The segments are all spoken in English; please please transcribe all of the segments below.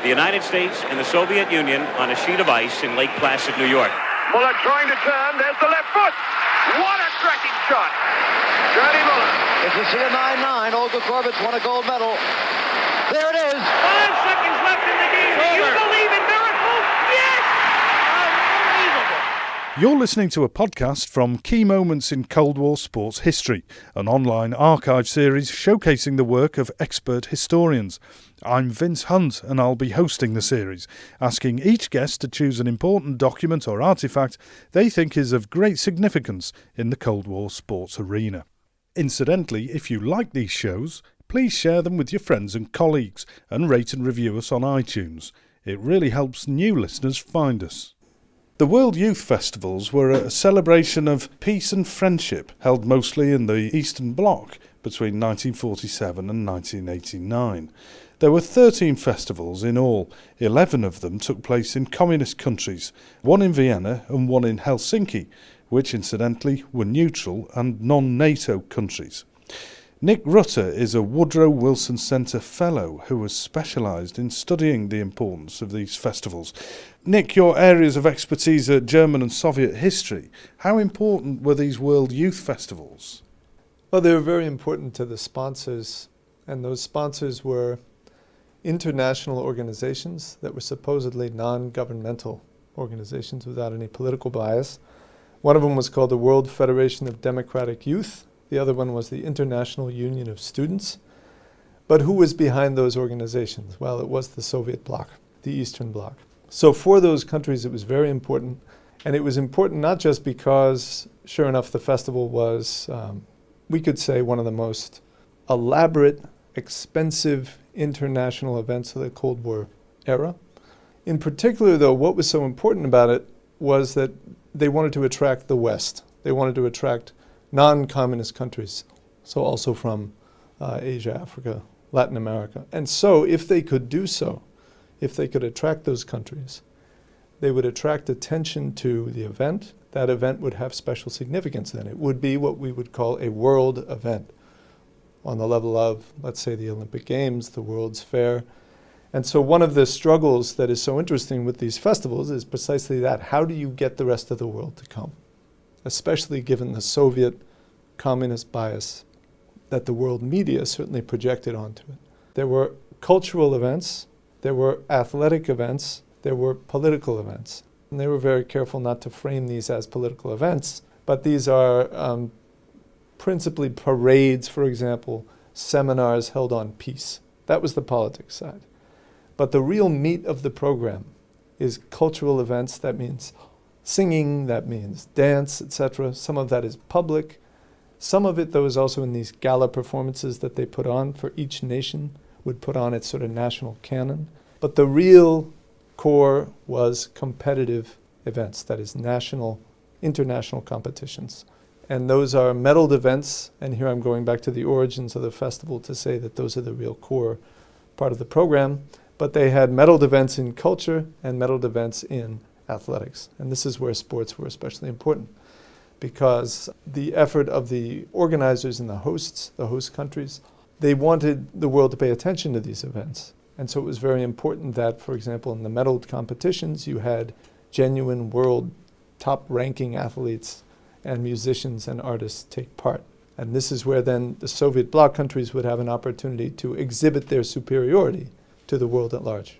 the United States and the Soviet Union on a sheet of ice in Lake Placid, New York. Muller trying to turn. There's the left foot. What a cracking shot. Gerdie Muller. If you see a 9-9, Olga Korbut's won a gold medal. There it is. 5 seconds left in the game. Do you believe in miracles? Yes! Unbelievable. You're listening to a podcast from Key Moments in Cold War Sports History, an online archive series showcasing the work of expert historians. I'm Vince Hunt and I'll be hosting the series, asking each guest to choose an important document or artefact they think is of great significance in the Cold War sports arena. Incidentally, if you like these shows, please share them with your friends and colleagues and rate and review us on iTunes. It really helps new listeners find us. The World Youth Festivals were a celebration of peace and friendship held mostly in the Eastern Bloc between 1947 and 1989. There were 13 festivals in all. 11 of them took place in communist countries, one in Vienna and one in Helsinki, which incidentally were neutral and non-NATO countries. Nick Rutter is a Woodrow Wilson Centre Fellow who has specialised in studying the importance of these festivals. Nick, your areas of expertise are German and Soviet history. How important were these World Youth Festivals? Well, they were very important to the sponsors, and those sponsors were international organizations that were supposedly non-governmental organizations without any political bias. One of them was called the World Federation of Democratic Youth. The other one was the International Union of Students. But who was behind those organizations? Well, it was the Soviet bloc, the Eastern Bloc. So for those countries, it was very important. And it was important not just because, sure enough, the festival was, we could say, one of the most elaborate, expensive international events of the Cold War era. In particular, though, what was so important about it was that they wanted to attract the West. They wanted to attract non-communist countries, so also from Asia, Africa, Latin America. And so if they could do so, if they could attract those countries, they would attract attention to the event. That event would have special significance then. It would be what we would call a world event on the level of, let's say, the Olympic Games, the World's Fair. And so one of the struggles that is so interesting with these festivals is precisely that. How do you get the rest of the world to come? Especially given the Soviet communist bias that the world media certainly projected onto it. There were cultural events, there were athletic events, there were political events. And they were very careful not to frame these as political events, but these are principally parades, for example, seminars held on peace. That was the politics side. But the real meat of the program is cultural events. That means singing, that means dance, etc. Some of that is public. Some of it, though, is also in these gala performances that they put on for each nation, would put on its sort of national canon. But the real core was competitive events, that is national, international competitions. And those are medaled events, and here I'm going back to the origins of the festival to say that those are the real core part of the program. But they had medaled events in culture and medaled events in athletics. And this is where sports were especially important, because the effort of the organizers and the host countries, they wanted the world to pay attention to these events. And so it was very important that, for example, in the medaled competitions, you had genuine world top-ranking athletes and musicians and artists take part. And this is where then the Soviet bloc countries would have an opportunity to exhibit their superiority to the world at large.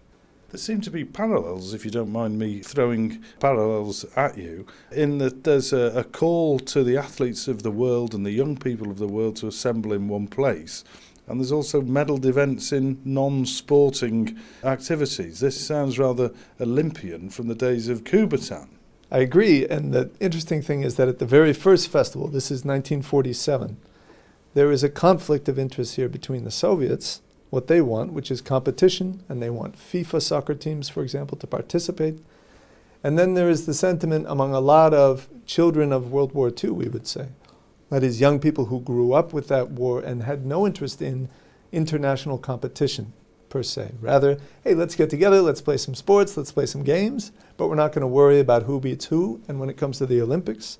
There seem to be parallels, if you don't mind me throwing parallels at you, in that there's a call to the athletes of the world and the young people of the world to assemble in one place. And there's also medalled events in non-sporting activities. This sounds rather Olympian from the days of Kubertan. I agree, and the interesting thing is that at the very first festival, this is 1947, there is a conflict of interest here between the Soviets, what they want, which is competition, and they want FIFA soccer teams, for example, to participate. And then there is the sentiment among a lot of children of World War II, we would say. That is, young people who grew up with that war and had no interest in international competition, per se. Rather, hey, let's get together, let's play some sports, let's play some games, but we're not going to worry about who beats who. And when it comes to the Olympics,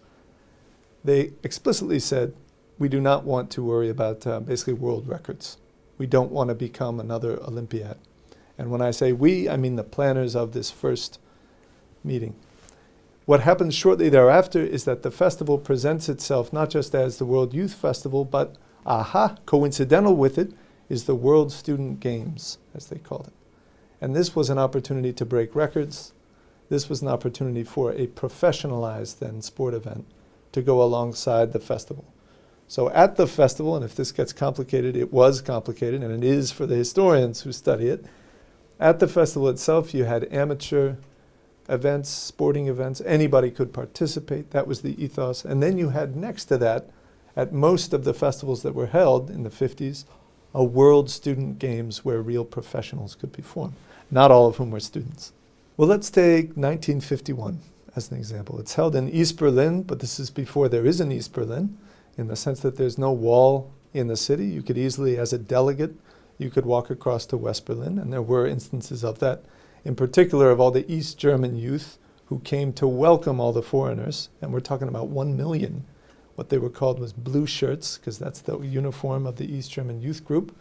they explicitly said, we do not want to worry about basically world records. We don't want to become another Olympiad. And when I say we, I mean the planners of this first meeting. What happens shortly thereafter is that the festival presents itself not just as the World Youth Festival, but coincidental with it is the World Student Games, as they called it. And this was an opportunity to break records. This was an opportunity for a professionalized then sport event to go alongside the festival. So at the festival, and if this gets complicated, it was complicated, and it is for the historians who study it, at the festival itself you had amateur events, sporting events, anybody could participate. That was the ethos. And then you had next to that, at most of the festivals that were held in the 50s, a World Student Games where real professionals could perform, not all of whom were students. Well, let's take 1951 as an example. It's held in East Berlin, but this is before there is an East Berlin, in the sense that there's no wall in the city. You could easily, as a delegate, you could walk across to West Berlin, and there were instances of that, in particular of all the East German youth who came to welcome all the foreigners, and we're talking about 1 million. What they were called was blue shirts, because that's the uniform of the East German youth group.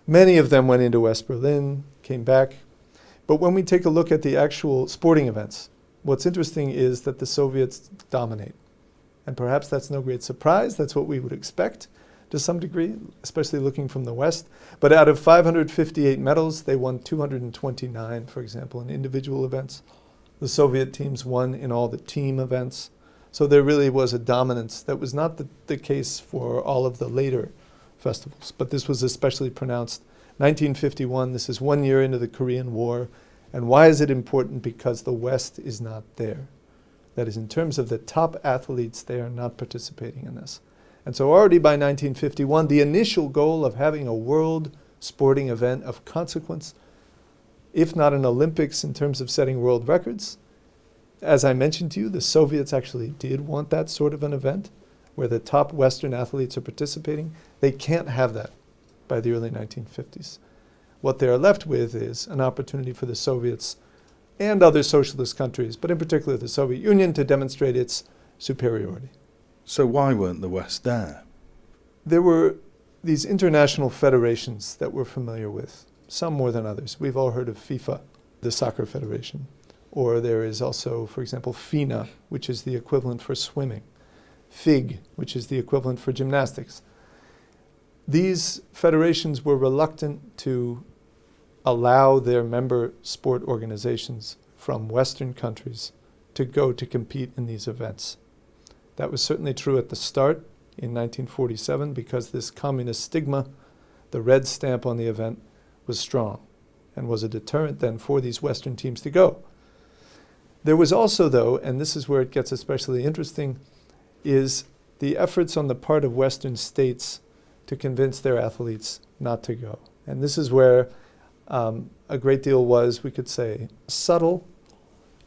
Many of them went into West Berlin, came back. But when we take a look at the actual sporting events, what's interesting is that the Soviets dominate. And perhaps that's no great surprise. That's what we would expect to some degree, especially looking from the West. But out of 558 medals, they won 229, for example, in individual events. The Soviet teams won in all the team events. So there really was a dominance that was not the case for all of the later festivals, but this was especially pronounced. 1951, this is 1 year into the Korean War. And why is it important? Because the West is not there. That is, in terms of the top athletes, they are not participating in this. And so already by 1951, the initial goal of having a world sporting event of consequence, if not an Olympics in terms of setting world records, as I mentioned to you, the Soviets actually did want that sort of an event where the top Western athletes are participating. They can't have that by the early 1950s. What they're left with is an opportunity for the Soviets and other socialist countries, but in particular the Soviet Union, to demonstrate its superiority. So why weren't the West there? There were these international federations that we're familiar with, some more than others. We've all heard of FIFA, the soccer federation. Or there is also, for example, FINA, which is the equivalent for swimming. FIG, which is the equivalent for gymnastics. These federations were reluctant to allow their member sport organizations from Western countries to go to compete in these events. That was certainly true at the start in 1947 because this communist stigma, the red stamp on the event, was strong and was a deterrent then for these Western teams to go. There was also, though, and this is where it gets especially interesting, is the efforts on the part of Western states to convince their athletes not to go. And this is where a great deal was, we could say, subtle,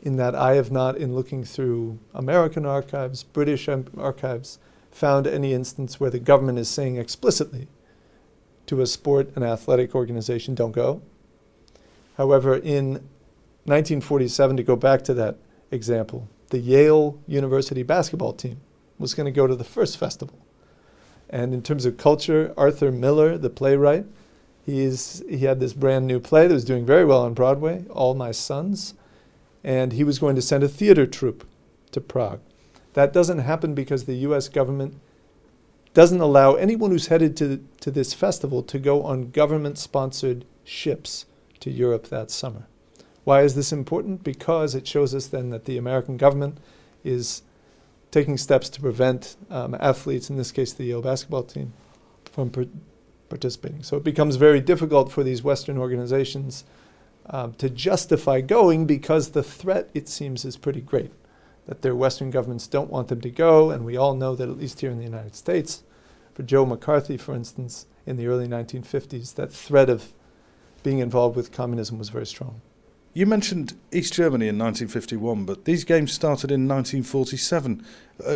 in that I have not, in looking through American archives, British archives, found any instance where the government is saying explicitly to a sport and athletic organization, don't go. However, in 1947, to go back to that example, the Yale University basketball team was going to go to the first festival. And in terms of culture, Arthur Miller, the playwright, he had this brand new play that was doing very well on Broadway, All My Sons, and he was going to send a theater troupe to Prague. That doesn't happen because the U.S. government doesn't allow anyone who's headed to this festival to go on government-sponsored ships to Europe that summer. Why is this important? Because it shows us then that the American government is taking steps to prevent athletes, in this case the Yale basketball team, from participating. So it becomes very difficult for these Western organizations to justify going because the threat, it seems, is pretty great, that their Western governments don't want them to go, and we all know that at least here in the United States, for Joe McCarthy, for instance, in the early 1950s, that threat of being involved with communism was very strong. You mentioned East Germany in 1951, but these games started in 1947.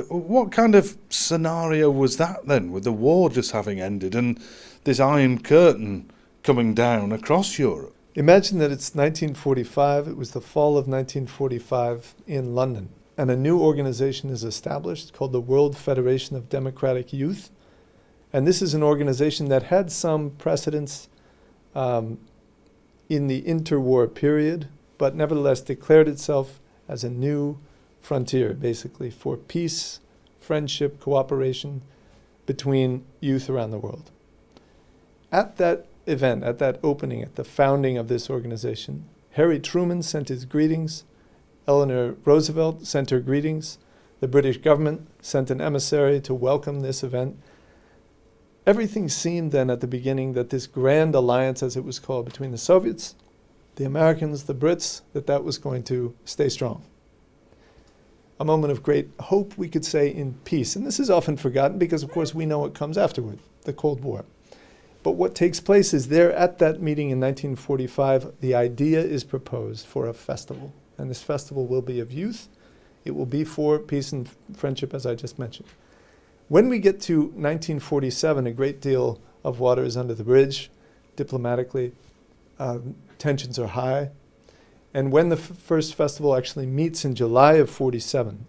What kind of scenario was that then, with the war just having ended and this Iron Curtain coming down across Europe? Imagine that it's 1945, it was the fall of 1945 in London, and a new organization is established called the World Federation of Democratic Youth. And this is an organization that had some precedents in the interwar period, but nevertheless declared itself as a new frontier, basically, for peace, friendship, cooperation between youth around the world. At that event, at that opening, at the founding of this organization, Harry Truman sent his greetings, Eleanor Roosevelt sent her greetings, the British government sent an emissary to welcome this event. Everything seemed then at the beginning that this grand alliance, as it was called, between the Soviets, the Americans, the Brits, that was going to stay strong. A moment of great hope, we could say, in peace. And this is often forgotten because, of course, we know what comes afterward, the Cold War. But what takes place is there at that meeting in 1945, the idea is proposed for a festival. And this festival will be of youth. It will be for peace and friendship, as I just mentioned. When we get to 1947, a great deal of water is under the bridge. Diplomatically, tensions are high. And when the first festival actually meets in July of 47,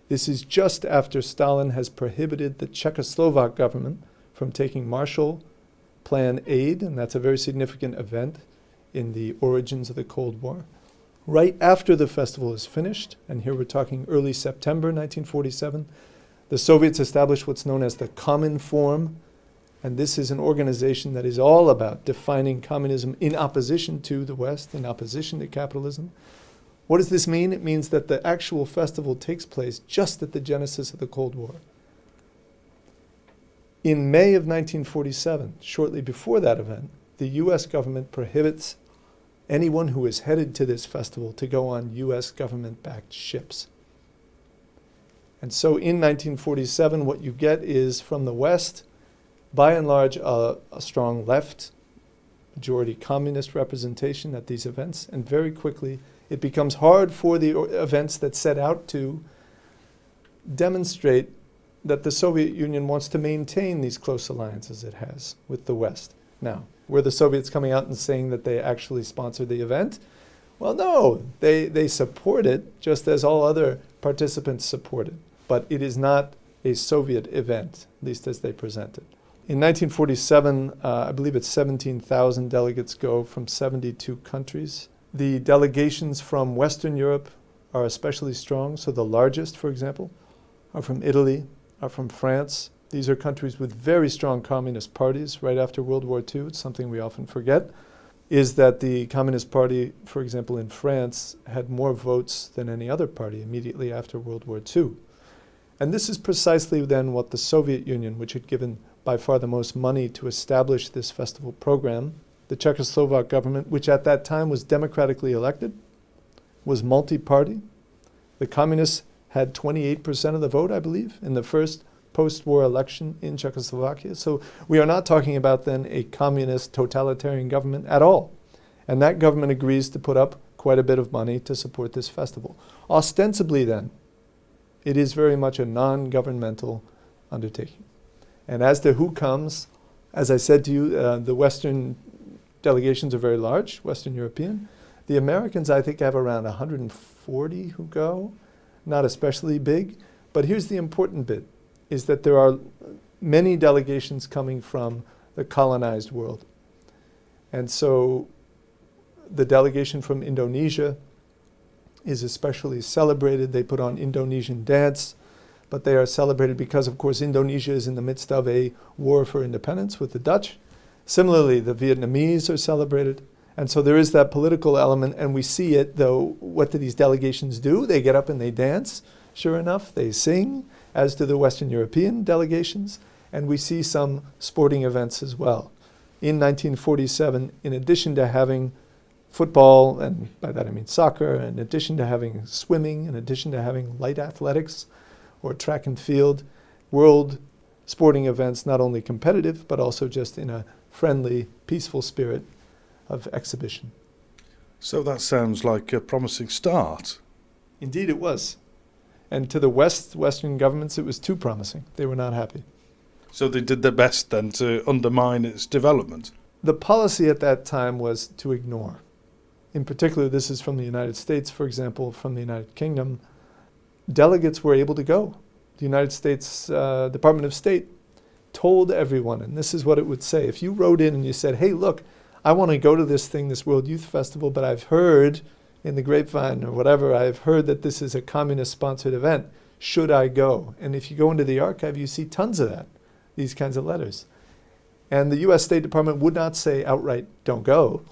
this is just after Stalin has prohibited the Czechoslovak government from taking Marshall Plan aid, and that's a very significant event in the origins of the Cold War. Right after the festival is finished, and here we're talking early September 1947, the Soviets established what's known as the Cominform, and this is an organization that is all about defining communism in opposition to the West, in opposition to capitalism. What does this mean? It means that the actual festival takes place just at the genesis of the Cold War. In May of 1947, shortly before that event, the U.S. government prohibits anyone who is headed to this festival to go on U.S. government-backed ships. And so in 1947, what you get is, from the West, by and large, a strong left, majority communist representation at these events, and very quickly it becomes hard for the events that set out to demonstrate that the Soviet Union wants to maintain these close alliances it has with the West. Now, were the Soviets coming out and saying that they actually sponsored the event? Well, no, they support it, just as all other participants support it. But it is not a Soviet event, at least as they present it. In 1947, I believe it's 17,000 delegates go from 72 countries. The delegations from Western Europe are especially strong. So the largest, for example, are from Italy, are from France. These are countries with very strong communist parties right after World War II. It's something we often forget, is that the Communist Party, for example, in France, had more votes than any other party immediately after World War II. And this is precisely then what the Soviet Union, which had given by far the most money to establish this festival program, the Czechoslovak government, which at that time was democratically elected, was multi-party. The communists had 28% of the vote, I believe, in the first post-war election in Czechoslovakia. So we are not talking about then a communist totalitarian government at all. And that government agrees to put up quite a bit of money to support this festival. Ostensibly then, it is very much a non-governmental undertaking. And as to who comes, as I said to you, the Western delegations are very large, Western European. The Americans, I think, have around 140 who go, not especially big. But here's the important bit, is that there are many delegations coming from the colonized world. And so the delegation from Indonesia is especially celebrated. They put on Indonesian dance, but they are celebrated because, of course, Indonesia is in the midst of a war for independence with the Dutch. Similarly, the Vietnamese are celebrated. And so there is that political element, and we see it, though. What do these delegations do? They get up and they dance. Sure enough, they sing, as do the Western European delegations, and we see some sporting events as well. In 1947, in addition to having football, and by that I mean soccer, in addition to having swimming, in addition to having light athletics or track and field, world sporting events, not only competitive, but also just in a friendly, peaceful spirit of exhibition. So that sounds like a promising start. Indeed it was. And to the Western governments, it was too promising. They were not happy. So they did their best then to undermine its development. The policy at that time was to ignore. In particular, this is from the United States, for example, from the United Kingdom. Delegates were able to go. The United States Department of State told everyone, and this is what it would say. If you wrote in and you said, hey, look, I want to go to this thing, this World Youth Festival, but I've heard in the grapevine or whatever, I've heard that this is a communist-sponsored event. Should I go? And if you go into the archive, you see tons of that, these kinds of letters. And the U.S. State Department would not say outright, don't go.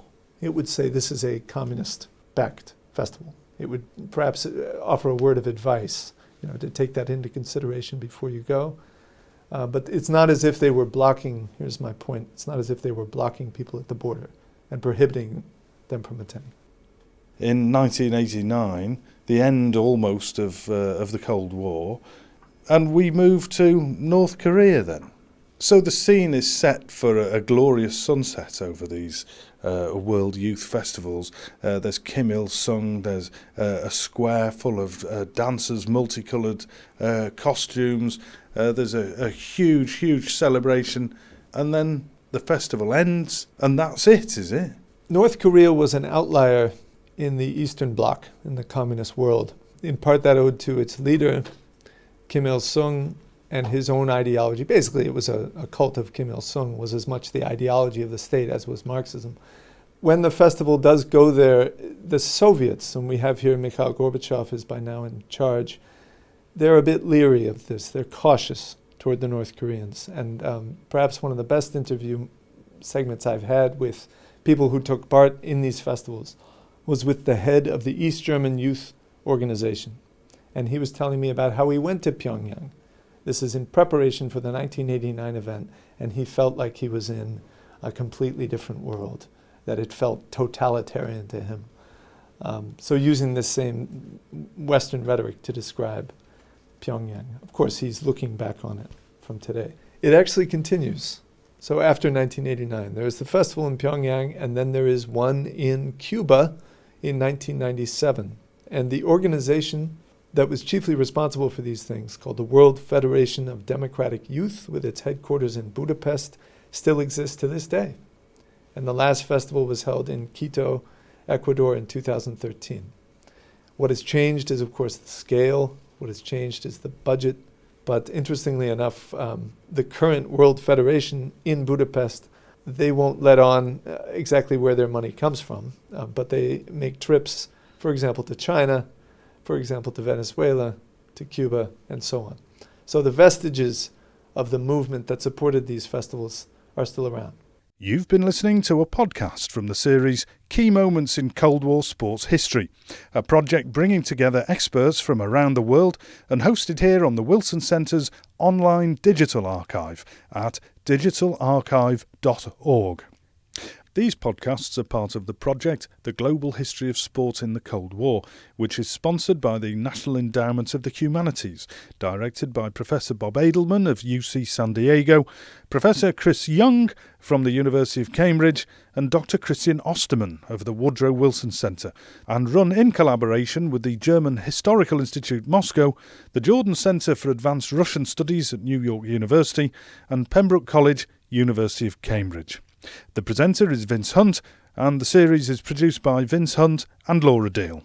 It would say this is a communist-backed festival. It would perhaps offer a word of advice, to take that into consideration before you go. But it's not as if they were blocking, here's my point, it's not as if they were blocking people at the border and prohibiting them from attending. In 1989, the end almost of the Cold War, and we moved to North Korea then. So the scene is set for a glorious sunset over these World Youth Festivals. There's Kim Il-sung, there's a square full of dancers, multicoloured costumes. There's a huge, huge celebration, and then the festival ends, and that's it, is it? North Korea was an outlier in the Eastern Bloc, in the communist world. In part that owed to its leader, Kim Il-sung, and his own ideology. Basically, it was a cult of Kim Il-sung, was as much the ideology of the state as was Marxism. When the festival does go there, the Soviets, and we have here Mikhail Gorbachev is by now in charge, they're a bit leery of this. They're cautious toward the North Koreans. And perhaps one of the best interview segments I've had with people who took part in these festivals was with the head of the East German Youth Organization. And he was telling me about how he went to Pyongyang. This is in preparation for the 1989 event, and he felt like he was in a completely different world, that it felt totalitarian to him. So using this same Western rhetoric to describe Pyongyang. Of course, he's looking back on it from today. It actually continues. So after 1989, there is the festival in Pyongyang, and then there is one in Cuba in 1997. And the organization that was chiefly responsible for these things, called the World Federation of Democratic Youth, with its headquarters in Budapest, still exists to this day. And the last festival was held in Quito, Ecuador in 2013. What has changed is, of course, the scale. What has changed is the budget. But interestingly enough, the current World Federation in Budapest, they won't let on exactly where their money comes from, but they make trips, for example, to China, for example, to Venezuela, to Cuba, and so on. So the vestiges of the movement that supported these festivals are still around. You've been listening to a podcast from the series Key Moments in Cold War Sports History, a project bringing together experts from around the world and hosted here on the Wilson Centre's online digital archive at digitalarchive.org. These podcasts are part of the project The Global History of Sport in the Cold War, which is sponsored by the National Endowment of the Humanities, directed by Professor Bob Edelman of UC San Diego, Professor Chris Young from the University of Cambridge, and Dr. Christian Ostermann of the Woodrow Wilson Centre, and run in collaboration with the German Historical Institute Moscow, the Jordan Centre for Advanced Russian Studies at New York University, and Pembroke College, University of Cambridge. The presenter is Vince Hunt, and the series is produced by Vince Hunt and Laura Deal.